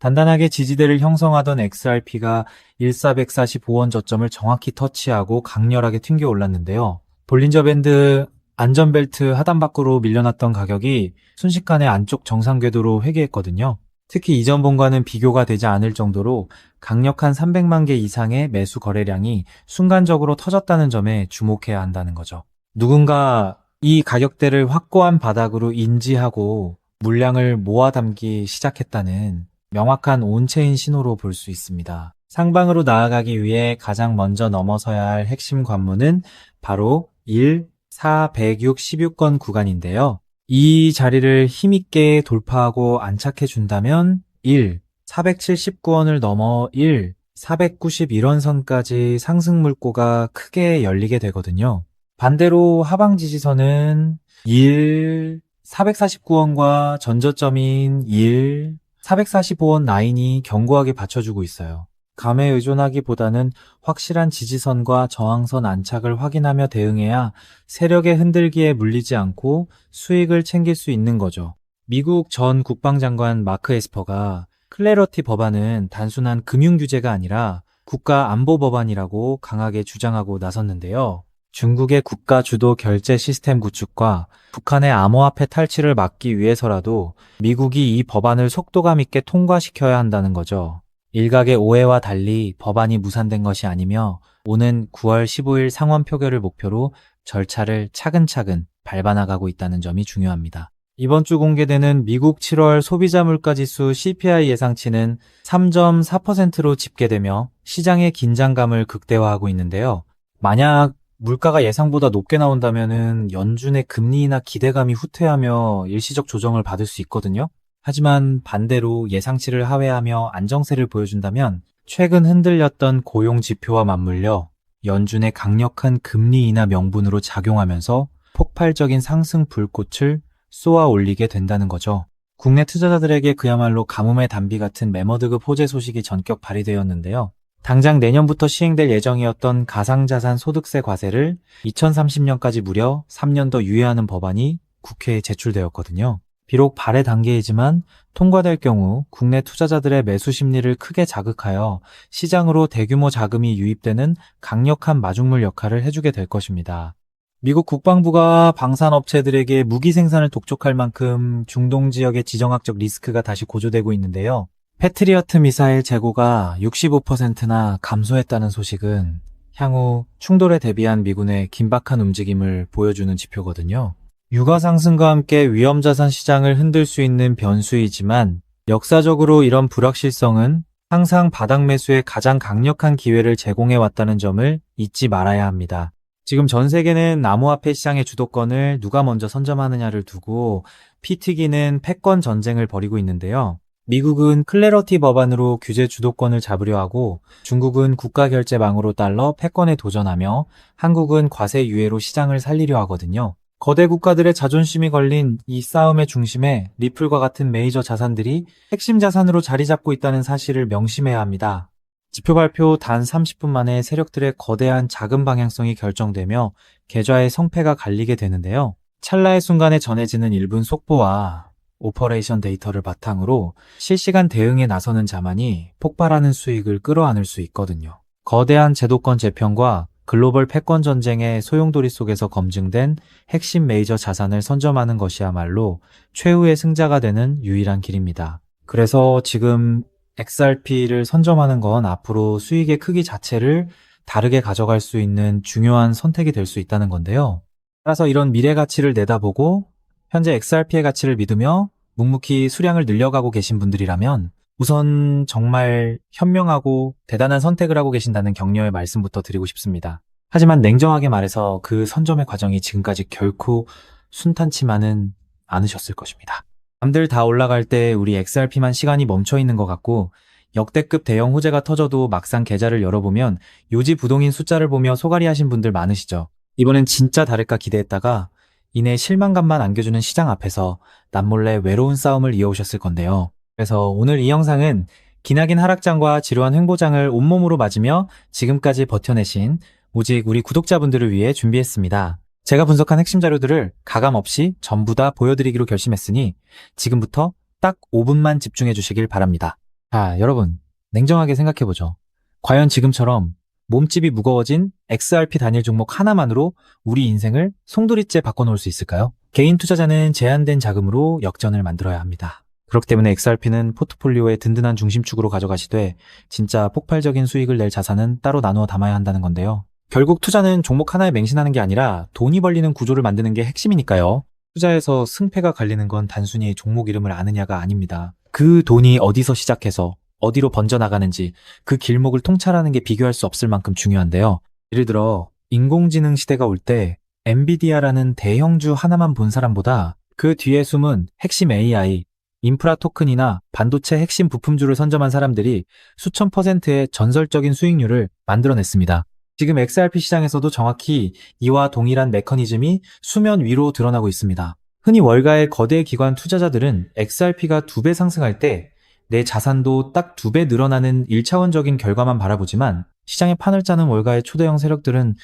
단단하게 지지대를 형성하던 XRP가 1445원 저점을 정확히 터치하고 강렬하게 튕겨 올랐는데요. 볼린저 밴드 안전벨트 하단 밖으로 밀려났던 가격이 순식간에 안쪽 정상 궤도로 회귀했거든요. 특히 이전 본과는 비교가 되지 않을 정도로 강력한 300만 개 이상의 매수 거래량이 순간적으로 터졌다는 점에 주목해야 한다는 거죠. 누군가 이 가격대를 확고한 바닥으로 인지하고 물량을 모아 담기 시작했다는 명확한 온체인 신호로 볼 수 있습니다. 상방으로 나아가기 위해 가장 먼저 넘어서야 할 핵심 관문은 바로 1, 4, 106, 16건 구간인데요. 이 자리를 힘있게 돌파하고 안착해 준다면 1, 479원을 넘어 1, 491원 선까지 상승 물꼬가 크게 열리게 되거든요. 반대로 하방 지지선은 1, 449원과 전저점인 1, 445원 라인이 견고하게 받쳐주고 있어요. 감에 의존하기보다는 확실한 지지선과 저항선 안착을 확인하며 대응해야 세력의 흔들기에 물리지 않고 수익을 챙길 수 있는 거죠. 미국 전 국방장관 마크 에스퍼가 클래러티 법안은 단순한 금융 규제가 아니라 국가 안보 법안이라고 강하게 주장하고 나섰는데요. 중국의 국가 주도 결제 시스템 구축과 북한의 암호화폐 탈취를 막기 위해서라도 미국이 이 법안을 속도감 있게 통과시켜야 한다는 거죠. 일각의 오해와 달리 법안이 무산된 것이 아니며 오는 9월 15일 상원 표결을 목표로 절차를 차근차근 밟아나가고 있다는 점이 중요합니다. 이번 주 공개되는 미국 7월 소비자 물가지수 CPI 예상치는 3.4%로 집계되며 시장의 긴장감을 극대화하고 있는데요. 만약 물가가 예상보다 높게 나온다면은 연준의 금리 인하 기대감이 후퇴하며 일시적 조정을 받을 수 있거든요. 하지만 반대로 예상치를 하회하며 안정세를 보여준다면 최근 흔들렸던 고용 지표와 맞물려 연준의 강력한 금리 인하 명분으로 작용하면서 폭발적인 상승 불꽃을 쏘아 올리게 된다는 거죠. 국내 투자자들에게 그야말로 가뭄의 단비 같은 매머드급 호재 소식이 전격 발휘되었는데요. 당장 내년부터 시행될 예정이었던 가상자산 소득세 과세를 2030년까지 무려 3년 더 유예하는 법안이 국회에 제출되었거든요. 비록 발의 단계이지만 통과될 경우 국내 투자자들의 매수 심리를 크게 자극하여 시장으로 대규모 자금이 유입되는 강력한 마중물 역할을 해주게 될 것입니다. 미국 국방부가 방산업체들에게 무기 생산을 독촉할 만큼 중동 지역의 지정학적 리스크가 다시 고조되고 있는데요. 패트리어트 미사일 재고가 65%나 감소했다는 소식은 향후 충돌에 대비한 미군의 긴박한 움직임을 보여주는 지표거든요. 유가 상승과 함께 위험자산 시장을 흔들 수 있는 변수이지만 역사적으로 이런 불확실성은 항상 바닥 매수에 가장 강력한 기회를 제공해왔다는 점을 잊지 말아야 합니다. 지금 전 세계는 암호화폐 시장의 주도권을 누가 먼저 선점하느냐를 두고 피 튀기는 패권 전쟁을 벌이고 있는데요. 미국은 클래러티 법안으로 규제 주도권을 잡으려 하고 중국은 국가결제망으로 달러 패권에 도전하며 한국은 과세 유예로 시장을 살리려 하거든요. 거대 국가들의 자존심이 걸린 이 싸움의 중심에 리플과 같은 메이저 자산들이 핵심 자산으로 자리 잡고 있다는 사실을 명심해야 합니다. 지표 발표 단 30분 만에 세력들의 거대한 자금 방향성이 결정되며 계좌의 성패가 갈리게 되는데요. 찰나의 순간에 전해지는 일분 속보와 오퍼레이션 데이터를 바탕으로 실시간 대응에 나서는 자만이 폭발하는 수익을 끌어안을 수 있거든요. 거대한 제도권 재편과 글로벌 패권 전쟁의 소용돌이 속에서 검증된 핵심 메이저 자산을 선점하는 것이야말로 최후의 승자가 되는 유일한 길입니다. 그래서 지금 XRP를 선점하는 건 앞으로 수익의 크기 자체를 다르게 가져갈 수 있는 중요한 선택이 될 수 있다는 건데요. 따라서 이런 미래 가치를 내다보고 현재 XRP의 가치를 믿으며 묵묵히 수량을 늘려가고 계신 분들이라면 우선 정말 현명하고 대단한 선택을 하고 계신다는 격려의 말씀부터 드리고 싶습니다. 하지만 냉정하게 말해서 그 선점의 과정이 지금까지 결코 순탄치만은 않으셨을 것입니다. 남들 다 올라갈 때 우리 XRP만 시간이 멈춰 있는 것 같고 역대급 대형 호재가 터져도 막상 계좌를 열어보면 요지 부동인 숫자를 보며 소갈이 하신 분들 많으시죠. 이번엔 진짜 다를까 기대했다가 이내 실망감만 안겨주는 시장 앞에서 남몰래 외로운 싸움을 이어오셨을 건데요. 그래서 오늘 이 영상은 기나긴 하락장과 지루한 횡보장을 온몸으로 맞으며 지금까지 버텨내신 오직 우리 구독자분들을 위해 준비했습니다. 제가 분석한 핵심 자료들을 가감없이 전부 다 보여드리기로 결심했으니 지금부터 딱 5분만 집중해 주시길 바랍니다. 자, 여러분, 냉정하게 생각해보죠. 과연 지금처럼 몸집이 무거워진 XRP 단일 종목 하나만으로 우리 인생을 송두리째 바꿔놓을 수 있을까요? 개인 투자자는 제한된 자금으로 역전을 만들어야 합니다. 그렇기 때문에 XRP는 포트폴리오의 든든한 중심축으로 가져가시되 진짜 폭발적인 수익을 낼 자산은 따로 나누어 담아야 한다는 건데요. 결국 투자는 종목 하나에 맹신하는 게 아니라 돈이 벌리는 구조를 만드는 게 핵심이니까요. 투자에서 승패가 갈리는 건 단순히 종목 이름을 아느냐가 아닙니다. 그 돈이 어디서 시작해서 어디로 번져나가는지 그 길목을 통찰하는 게 비교할 수 없을 만큼 중요한데요. 예를 들어 인공지능 시대가 올 때 엔비디아라는 대형주 하나만 본 사람보다 그 뒤에 숨은 핵심 AI, 인프라 토큰이나 반도체 핵심 부품주를 선점한 사람들이 수천 퍼센트의 전설적인 수익률을 만들어냈습니다. 지금 XRP 시장에서도 정확히 이와 동일한 메커니즘이 수면 위로 드러나고 있습니다. 흔히 월가의 거대 기관 투자자들은 XRP가 2배 상승할 때 내 자산도 딱 2배 늘어나는 1차원적인 결과만 바라보지만 시장의 판을 짜는 월가의 초대형 세력들은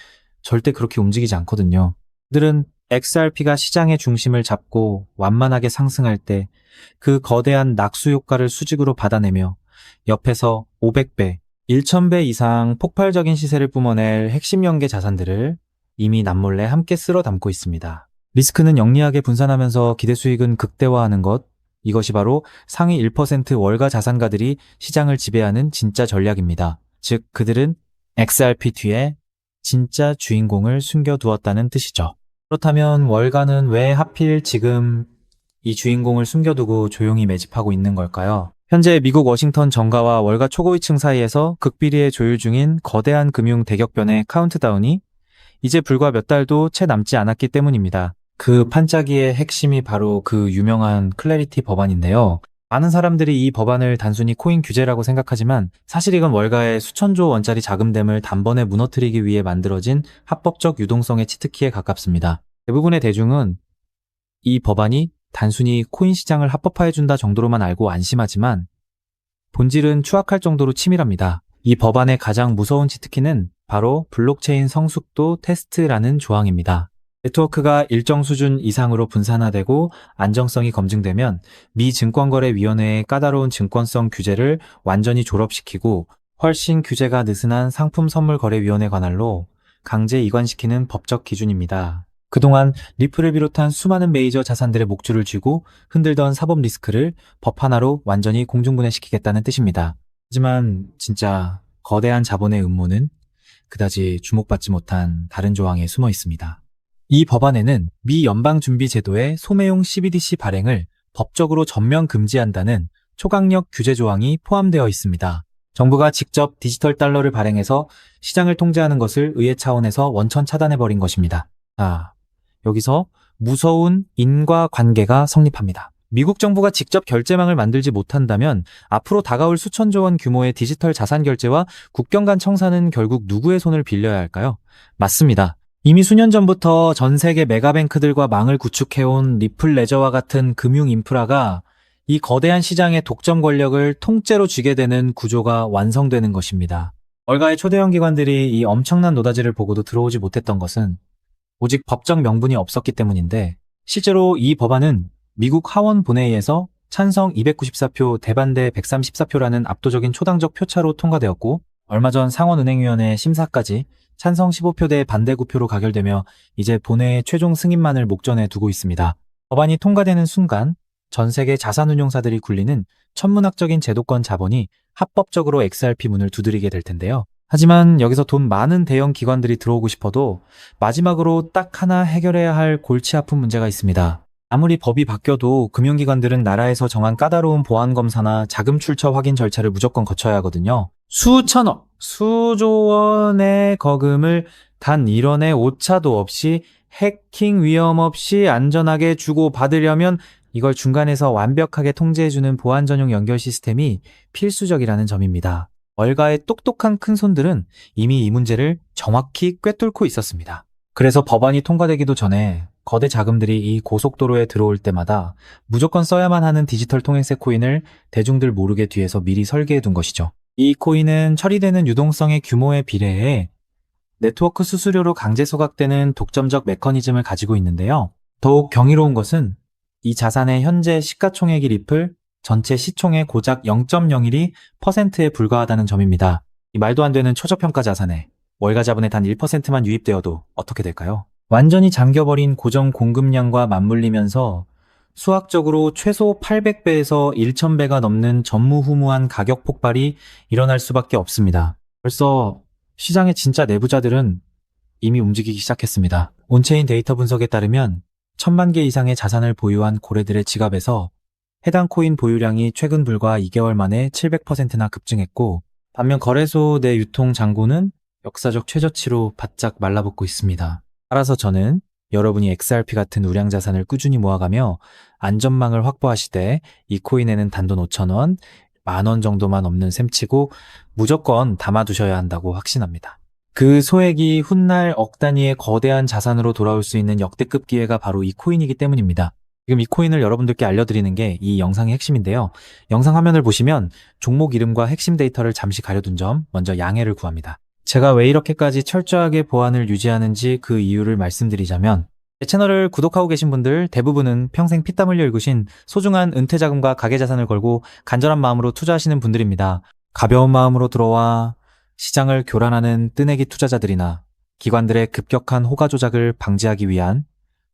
절대 그렇게 움직이지 않거든요. 그들은 XRP가 시장의 중심을 잡고 완만하게 상승할 때 그 거대한 낙수 효과를 수직으로 받아내며 옆에서 500배, 1000배 이상 폭발적인 시세를 뿜어낼 핵심 연계 자산들을 이미 남몰래 함께 쓸어 담고 있습니다. 리스크는 영리하게 분산하면서 기대 수익은 극대화하는 것, 이것이 바로 상위 1% 월가 자산가들이 시장을 지배하는 진짜 전략입니다. 즉, 그들은 XRP 뒤에 진짜 주인공을 숨겨두었다는 뜻이죠. 그렇다면 월가는 왜 하필 지금 이 주인공을 숨겨두고 조용히 매집하고 있는 걸까요? 현재 미국 워싱턴 정가와 월가 초고위층 사이에서 극비리에 조율 중인 거대한 금융 대격변의 카운트다운이 이제 불과 몇 달도 채 남지 않았기 때문입니다. 그 판짜기의 핵심이 바로 그 유명한 클래리티 법안인데요. 많은 사람들이 이 법안을 단순히 코인 규제라고 생각하지만 사실 이건 월가의 수천조 원짜리 자금댐을 단번에 무너뜨리기 위해 만들어진 합법적 유동성의 치트키에 가깝습니다. 대부분의 대중은 이 법안이 단순히 코인 시장을 합법화해준다 정도로만 알고 안심하지만 본질은 추악할 정도로 치밀합니다. 이 법안의 가장 무서운 치트키는 바로 블록체인 성숙도 테스트라는 조항입니다. 네트워크가 일정 수준 이상으로 분산화되고 안정성이 검증되면 미 증권거래위원회의 까다로운 증권성 규제를 완전히 졸업시키고 훨씬 규제가 느슨한 상품선물거래위원회 관할로 강제 이관시키는 법적 기준입니다. 그동안 리플을 비롯한 수많은 메이저 자산들의 목줄을 쥐고 흔들던 사법 리스크를 법 하나로 완전히 공중분해시키겠다는 뜻입니다. 하지만 진짜 거대한 자본의 음모는 그다지 주목받지 못한 다른 조항에 숨어 있습니다. 이 법안에는 미 연방준비제도의 소매용 CBDC 발행을 법적으로 전면 금지한다는 초강력 규제 조항이 포함되어 있습니다. 정부가 직접 디지털 달러를 발행해서 시장을 통제하는 것을 의회 차원에서 원천 차단해버린 것입니다. 여기서 무서운 인과관계가 성립합니다. 미국 정부가 직접 결제망을 만들지 못한다면 앞으로 다가올 수천조 원 규모의 디지털 자산 결제와 국경 간 청산은 결국 누구의 손을 빌려야 할까요? 맞습니다. 이미 수년 전부터 전 세계 메가뱅크들과 망을 구축해온 리플 레저와 같은 금융 인프라가 이 거대한 시장의 독점 권력을 통째로 쥐게 되는 구조가 완성되는 것입니다. 월가의 초대형 기관들이 이 엄청난 노다지를 보고도 들어오지 못했던 것은 오직 법적 명분이 없었기 때문인데 실제로 이 법안은 미국 하원 본회의에서 찬성 294표, 대반대 134표라는 압도적인 초당적 표차로 통과되었고 얼마 전 상원은행위원회 심사까지 찬성 15표 대 반대 9표로 가결되며 이제 본회의 최종 승인만을 목전에 두고 있습니다. 법안이 통과되는 순간 전 세계 자산운용사들이 굴리는 천문학적인 제도권 자본이 합법적으로 XRP 문을 두드리게 될 텐데요. 하지만 여기서 돈 많은 대형 기관들이 들어오고 싶어도 마지막으로 딱 하나 해결해야 할 골치 아픈 문제가 있습니다. 아무리 법이 바뀌어도 금융기관들은 나라에서 정한 까다로운 보안검사나 자금 출처 확인 절차를 무조건 거쳐야 하거든요. 수천억, 수조 원의 거금을 단 1원의 오차도 없이 해킹 위험 없이 안전하게 주고받으려면 이걸 중간에서 완벽하게 통제해주는 보안 전용 연결 시스템이 필수적이라는 점입니다. 월가의 똑똑한 큰손들은 이미 이 문제를 정확히 꿰뚫고 있었습니다. 그래서 법안이 통과되기도 전에 거대 자금들이 이 고속도로에 들어올 때마다 무조건 써야만 하는 디지털 통행세 코인을 대중들 모르게 뒤에서 미리 설계해 둔 것이죠. 이 코인은 처리되는 유동성의 규모에 비례해 네트워크 수수료로 강제 소각되는 독점적 메커니즘을 가지고 있는데요. 더욱 경이로운 것은 이 자산의 현재 시가총액이 리플 전체 시총의 고작 0.01%에 불과하다는 점입니다. 이 말도 안 되는 초저평가 자산에 월가 자본의 단 1%만 유입되어도 어떻게 될까요? 완전히 잠겨버린 고정 공급량과 맞물리면서 수학적으로 최소 800배에서 1000배가 넘는 전무후무한 가격 폭발이 일어날 수밖에 없습니다. 벌써 시장의 진짜 내부자들은 이미 움직이기 시작했습니다. 온체인 데이터 분석에 따르면 1000만 개 이상의 자산을 보유한 고래들의 지갑에서 해당 코인 보유량이 최근 불과 2개월 만에 700%나 급증했고, 반면 거래소 내 유통 잔고는 역사적 최저치로 바짝 말라붙고 있습니다. 따라서 저는 여러분이 XRP 같은 우량 자산을 꾸준히 모아가며 안전망을 확보하시되 이 코인에는 단돈 5,000원, 10,000원 정도만 없는 셈치고 무조건 담아두셔야 한다고 확신합니다. 그 소액이 훗날 억 단위의 거대한 자산으로 돌아올 수 있는 역대급 기회가 바로 이 코인이기 때문입니다. 지금 이 코인을 여러분들께 알려드리는 게 이 영상의 핵심인데요. 영상 화면을 보시면 종목 이름과 핵심 데이터를 잠시 가려둔 점 먼저 양해를 구합니다. 제가 왜 이렇게까지 철저하게 보안을 유지하는지 그 이유를 말씀드리자면, 제 채널을 구독하고 계신 분들 대부분은 평생 피땀 흘려 일구신 소중한 은퇴자금과 가계자산을 걸고 간절한 마음으로 투자하시는 분들입니다. 가벼운 마음으로 들어와 시장을 교란하는 뜨내기 투자자들이나 기관들의 급격한 호가 조작을 방지하기 위한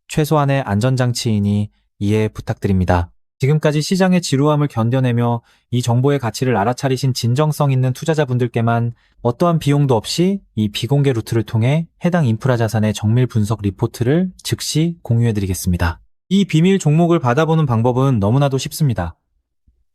최소한의 안전장치이니 이해 부탁드립니다. 지금까지 시장의 지루함을 견뎌내며 이 정보의 가치를 알아차리신 진정성 있는 투자자분들께만 어떠한 비용도 없이 이 비공개 루트를 통해 해당 인프라 자산의 정밀 분석 리포트를 즉시 공유해드리겠습니다. 이 비밀 종목을 받아보는 방법은 너무나도 쉽습니다.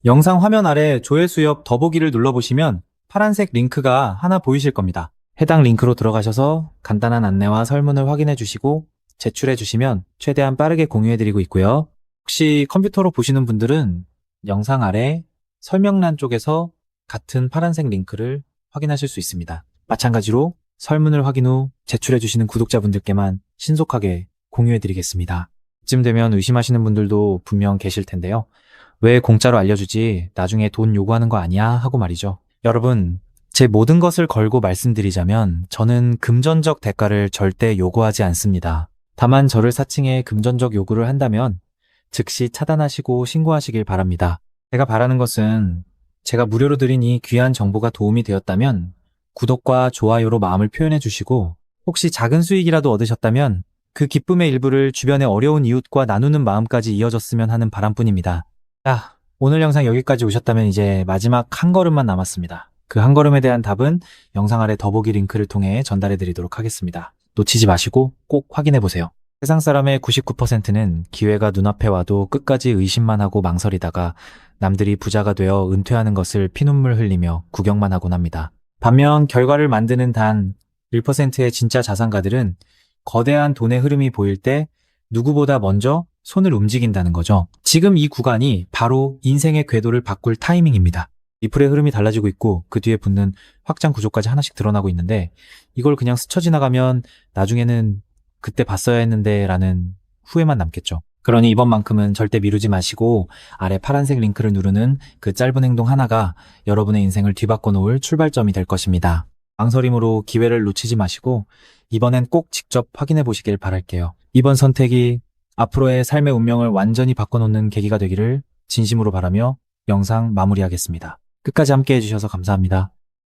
영상 화면 아래 조회수 옆 더보기를 눌러보시면 파란색 링크가 하나 보이실 겁니다. 해당 링크로 들어가셔서 간단한 안내와 설문을 확인해 주시고 제출해 주시면 최대한 빠르게 공유해드리고 있고요. 혹시 컴퓨터로 보시는 분들은 영상 아래 설명란 쪽에서 같은 파란색 링크를 확인하실 수 있습니다. 마찬가지로 설문을 확인 후 제출해 주시는 구독자분들께만 신속하게 공유해 드리겠습니다. 이쯤 되면 의심하시는 분들도 분명 계실 텐데요. 왜 공짜로 알려주지? 나중에 돈 요구하는 거 아니야? 하고 말이죠. 여러분, 제 모든 것을 걸고 말씀드리자면 저는 금전적 대가를 절대 요구하지 않습니다. 다만 저를 사칭해 금전적 요구를 한다면 즉시 차단하시고 신고하시길 바랍니다. 제가 바라는 것은 제가 무료로 드린 이 귀한 정보가 도움이 되었다면 구독과 좋아요로 마음을 표현해 주시고, 혹시 작은 수익이라도 얻으셨다면 그 기쁨의 일부를 주변의 어려운 이웃과 나누는 마음까지 이어졌으면 하는 바람뿐입니다. 자, 오늘 영상 여기까지 오셨다면 이제 마지막 한 걸음만 남았습니다. 그 한 걸음에 대한 답은 영상 아래 더보기 링크를 통해 전달해 드리도록 하겠습니다. 놓치지 마시고 꼭 확인해 보세요. 세상 사람의 99%는 기회가 눈앞에 와도 끝까지 의심만 하고 망설이다가 남들이 부자가 되어 은퇴하는 것을 피눈물 흘리며 구경만 하곤 합니다. 반면 결과를 만드는 단 1%의 진짜 자산가들은 거대한 돈의 흐름이 보일 때 누구보다 먼저 손을 움직인다는 거죠. 지금 이 구간이 바로 인생의 궤도를 바꿀 타이밍입니다. 리플의 흐름이 달라지고 있고 그 뒤에 붙는 확장 구조까지 하나씩 드러나고 있는데, 이걸 그냥 스쳐 지나가면 나중에는 그때 봤어야 했는데 라는 후회만 남겠죠. 그러니 이번만큼은 절대 미루지 마시고 아래 파란색 링크를 누르는 그 짧은 행동 하나가 여러분의 인생을 뒤바꿔 놓을 출발점이 될 것입니다. 망설임으로 기회를 놓치지 마시고 이번엔 꼭 직접 확인해 보시길 바랄게요. 이번 선택이 앞으로의 삶의 운명을 완전히 바꿔놓는 계기가 되기를 진심으로 바라며 영상 마무리하겠습니다. 끝까지 함께 해주셔서 감사합니다.